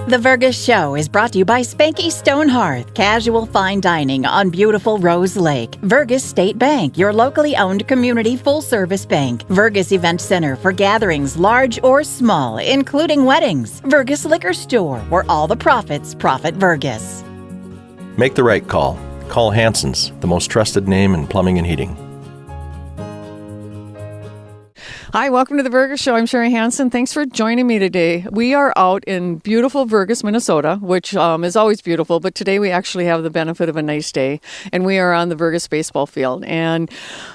The Vergas Show is brought to you by Spanky Stone Hearth, casual fine dining on beautiful Rose Lake. Vergas State Bank, your locally owned community full-service bank. Vergas Event Center for gatherings large or small, including weddings. Vergas Liquor Store, where all the profits profit Vergas. Make the right call. Call Hanson's, the most trusted name in plumbing and heating. Hi, welcome to the Vergas Show. I'm Sherry Hanson. Thanks for joining me today. We are out in beautiful Vergas, Minnesota, which is always beautiful, but today we actually have the benefit of a nice day, and we are on the Vergas baseball field. And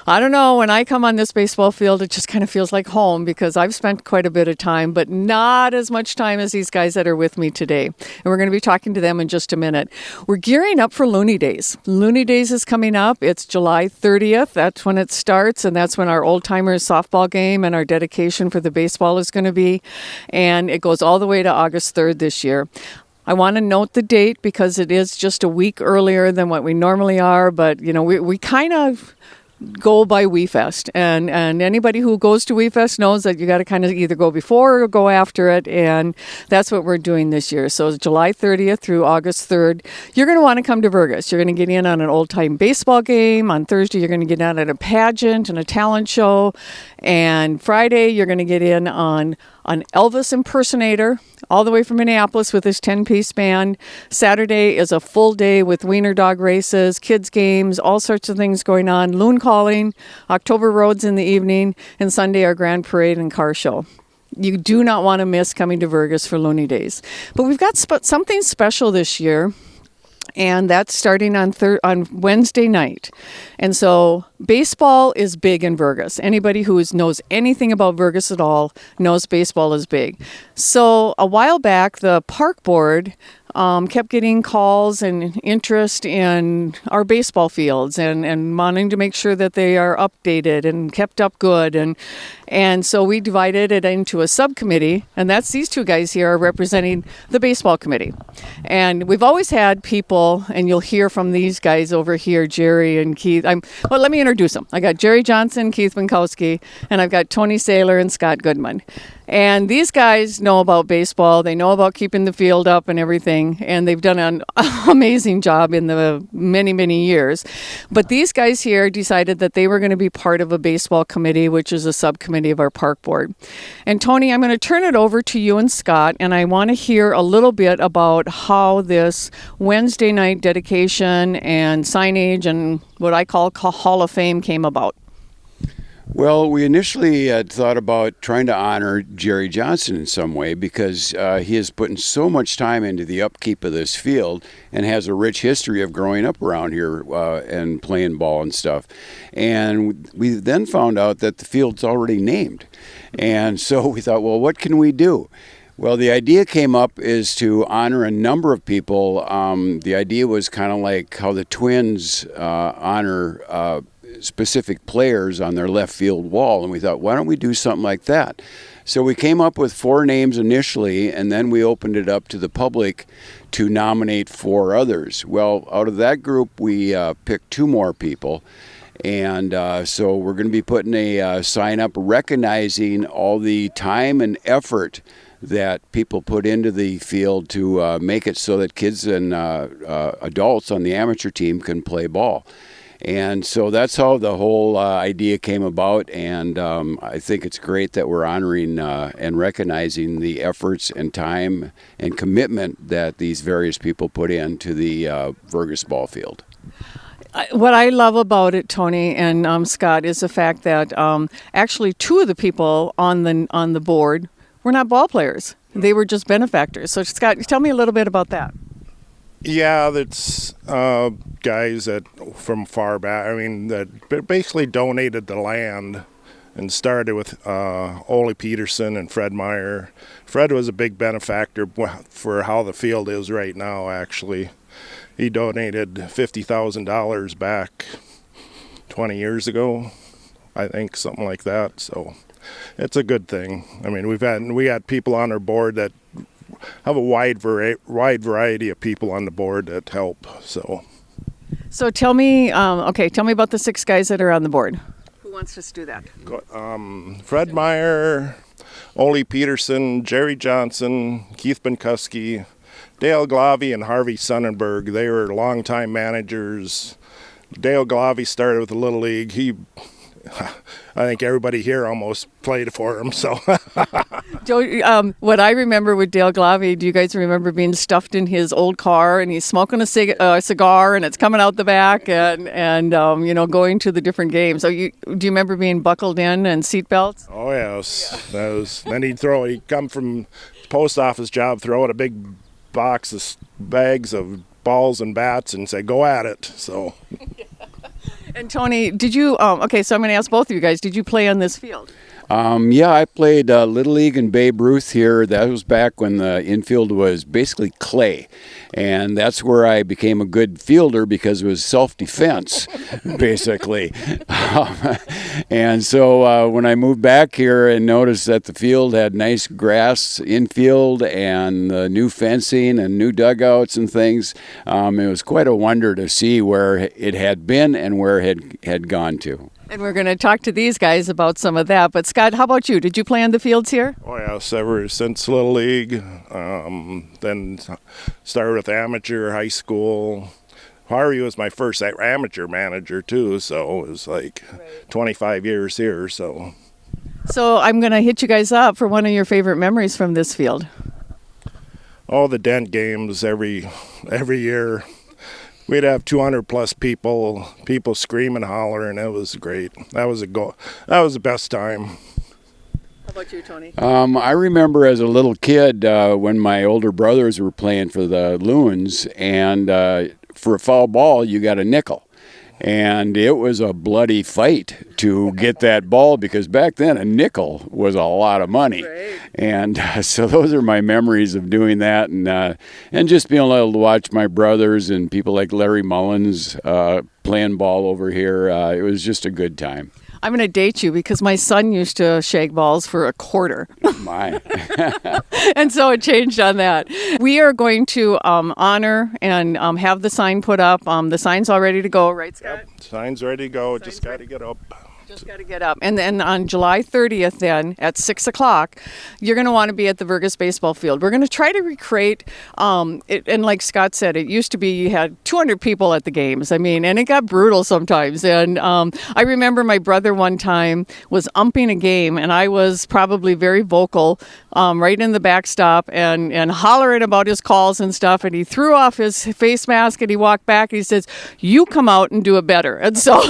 I don't know, when I come on this baseball field, it just kind of feels like home because I've spent quite a bit of time, but not as much time as these guys that are with me today. And we're going to be talking to them in just a minute. We're gearing up for Looney Days. Looney Days is coming up. It's July 30th. That's when it starts, and that's when our old-timers softball game and our dedication for the baseball is going to be, and it goes all the way to August 3rd this year. I want to note the date because it is just a week earlier than what we normally are, but you know, we kind of go by WeFest, and anybody who goes to WeFest knows that you got to kind of either go before or go after it, and that's what we're doing this year. So it's July 30th through August 3rd. You're going to want to come to Vergas. You're going to get in on an old-time baseball game. On Thursday, you're going to get out at a pageant and a talent show, and Friday, you're going to get in on an Elvis impersonator all the way from Minneapolis with his 10-piece band. Saturday is a full day with wiener dog races, kids games, all sorts of things going on. Loon calling, October roads in the evening, and Sunday our grand parade and car show. You do not want to miss coming to Vergas for Looney Days. But we've got something special this year, and that's starting on Wednesday night. And so baseball is big in Vergas. Anybody who knows anything about Vergas at all knows baseball is big. So a while back, the park board kept getting calls and interest in our baseball fields and wanting to make sure that they are updated and kept up good. And so we divided it into a subcommittee, and that's these two guys here are representing the baseball committee. And we've always had people, and you'll hear from these guys over here, Jerry and Keith. Well, let me introduce them. I got Jerry Johnson, Keith Binkowski, and I've got Tony Saylor and Scott Goodman. And these guys know about baseball. They know about keeping the field up and everything. And they've done an amazing job in the many, many years. But these guys here decided that they were going to be part of a baseball committee, which is a subcommittee of our park board. And Tony, I'm going to turn it over to you and Scott. And I want to hear a little bit about how this Wednesday night dedication and signage and what I call Hall of Fame came about. Well, we initially had thought about trying to honor Jerry Johnson in some way because he has put in so much time into the upkeep of this field and has a rich history of growing up around here and playing ball and stuff. And we then found out that the field's already named. And so we thought, well, what can we do? Well, the idea came up is to honor a number of people. The idea was kind of like how the Twins honor specific players on their left field wall, and we thought, why don't we do something like that? So we came up with 4 names initially, and then we opened it up to the public to nominate 4 others. Well, out of that group, we picked 2 more people, and so we're going to be putting a sign up recognizing all the time and effort that people put into the field to make it so that kids and adults on the amateur team can play ball. And so that's how the whole idea came about, and I think it's great that we're honoring and recognizing the efforts and time and commitment that these various people put into the Vergas ball field. What I love about it, Tony and Scott, is the fact that actually 2 of the people on the board were not ball players. They were just benefactors. So Scott, tell me a little bit about that. Yeah, that's guys that from far back, that basically donated the land and started with Ole Peterson and Fred Meyer. Fred was a big benefactor for how the field is right now, actually. He donated $50,000 back 20 years ago, I think, something like that. So it's a good thing. We had people on our board that have a wide variety of people on the board that help. So tell me, tell me about the 6 guys that are on the board. Who wants us to do that? Fred Meyer, Ole Peterson, Jerry Johnson, Keith Binkowski, Dale Glavy and Harvey Sonnenberg, they were longtime managers. Dale Glavy started with the Little League. I think everybody here almost played for him. So, Joe, what I remember with Dale Glavy, do you guys remember being stuffed in his old car and he's smoking a cigar and it's coming out the back and going to the different games? So do you remember being buckled in and seatbelts? oh yes, then he'd come from the post office job, throw out a big box of bags of balls and bats and say, "Go at it." So. And Tony, did you, okay, so I'm going to ask both of you guys, did you play on this field? Yeah, I played Little League and Babe Ruth here. That was back when the infield was basically clay. And that's where I became a good fielder because it was self-defense, basically. And so when I moved back here and noticed that the field had nice grass infield and new fencing and new dugouts and things, it was quite a wonder to see where it had been and where it had gone to. And we're going to talk to these guys about some of that. But Scott, how about you? Did you play on the fields here? Oh yes, ever since Little League, then started with amateur, high school. Harvey was my first amateur manager too, so it was like 25 years here. So I'm going to hit you guys up for one of your favorite memories from this field. all the dent games every year. We'd have 200 plus people screaming, hollering. It was great. That was the best time. How about you, Tony? I remember as a little kid when my older brothers were playing for the Loons, and for a foul ball, you got a nickel. And it was a bloody fight to get that ball because back then a nickel was a lot of money. Right. And so those are my memories of doing that, and just being able to watch my brothers and people like Larry Mullins playing ball over here. It was just a good time. I'm going to date you because my son used to shake balls for a quarter. My. And so it changed on that. We are going to honor and have the sign put up. The sign's all ready to go, right, Scott? Yep, sign's ready to go. Just got to get up. Just got to get up. And then on July 30th then at 6 o'clock, you're going to want to be at the Vergas Baseball Field. We're going to try to recreate, and like Scott said, it used to be you had 200 people at the games. I mean, and it got brutal sometimes. And I remember my brother one time was umping a game, and I was probably very vocal right in the backstop and hollering about his calls and stuff. And he threw off his face mask and he walked back and he says, "You come out and do it better." And so...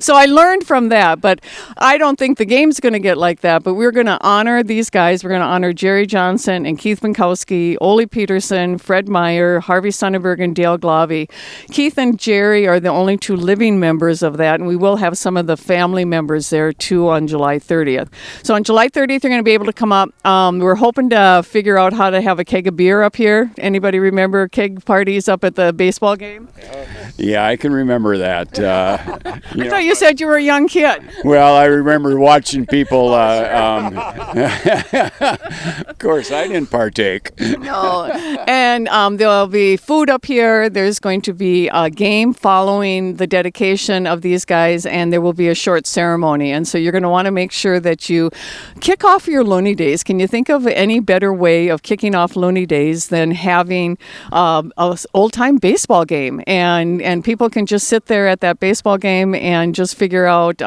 So I learned from that, but I don't think the game's going to get like that. But we're going to honor these guys. We're going to honor Jerry Johnson and Keith Binkowski, Ole Peterson, Fred Meyer, Harvey Sonnenberg, and Dale Glavy. Keith and Jerry are the only two living members of that, and we will have some of the family members there too on July 30th. So on July 30th, you're going to be able to come up. We're hoping to figure out how to have a keg of beer up here. Anybody remember keg parties up at the baseball game? Yeah, I can remember that. I thought you said you were a young kid. Well, I remember watching people. Of course, I didn't partake. No. And there'll be food up here. There's going to be a game following the dedication of these guys, and there will be a short ceremony. And so you're going to want to make sure that you kick off your Looney Days. Can you think of any better way of kicking off Looney Days than having an old-time baseball game? And people can just sit there at that baseball game and just figure out,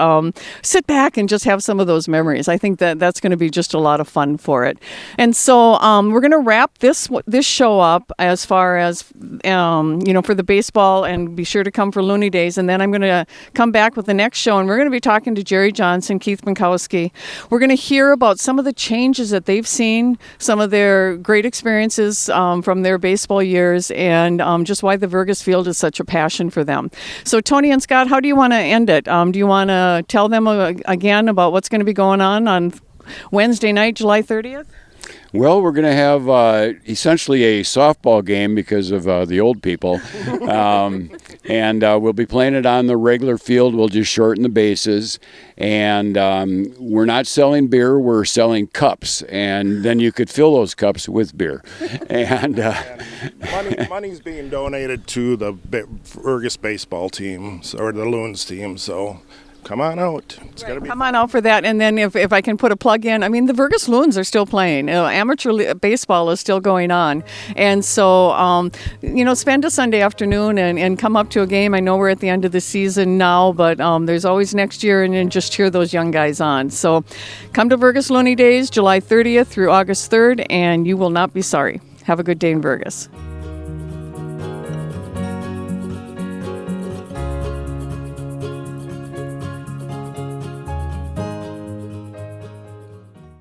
sit back and just have some of those memories. I think that's going to be just a lot of fun for it. And so we're going to wrap this show up as far as, for the baseball, and be sure to come for Looney Days. And then I'm going to come back with the next show, and we're going to be talking to Jerry Johnson, Keith Binkowski. We're going to hear about some of the changes that they've seen, some of their great experiences from their baseball years, and just why the Vergas field is such a passion for them. So Tony and Scott, how do you want to end it? Do you want to tell them again about what's going to be going on Wednesday night, July 30th? Well, we're going to have essentially a softball game because of the old people. And we'll be playing it on the regular field. We'll just shorten the bases. And we're not selling beer. We're selling cups. And then you could fill those cups with beer. And money's being donated to the Vergas baseball team or the Loons team. So come on out. It's going to be Come on out for that. And then if I can put a plug in, I mean, the Vergas Loons are still playing. Amateur baseball is still going on. And so, spend a Sunday afternoon and come up to a game. I know we're at the end of the season now, but there's always next year, and then just cheer those young guys on. So come to Vergas Looney Days, July 30th through August 3rd, and you will not be sorry. Have a good day in Vergas.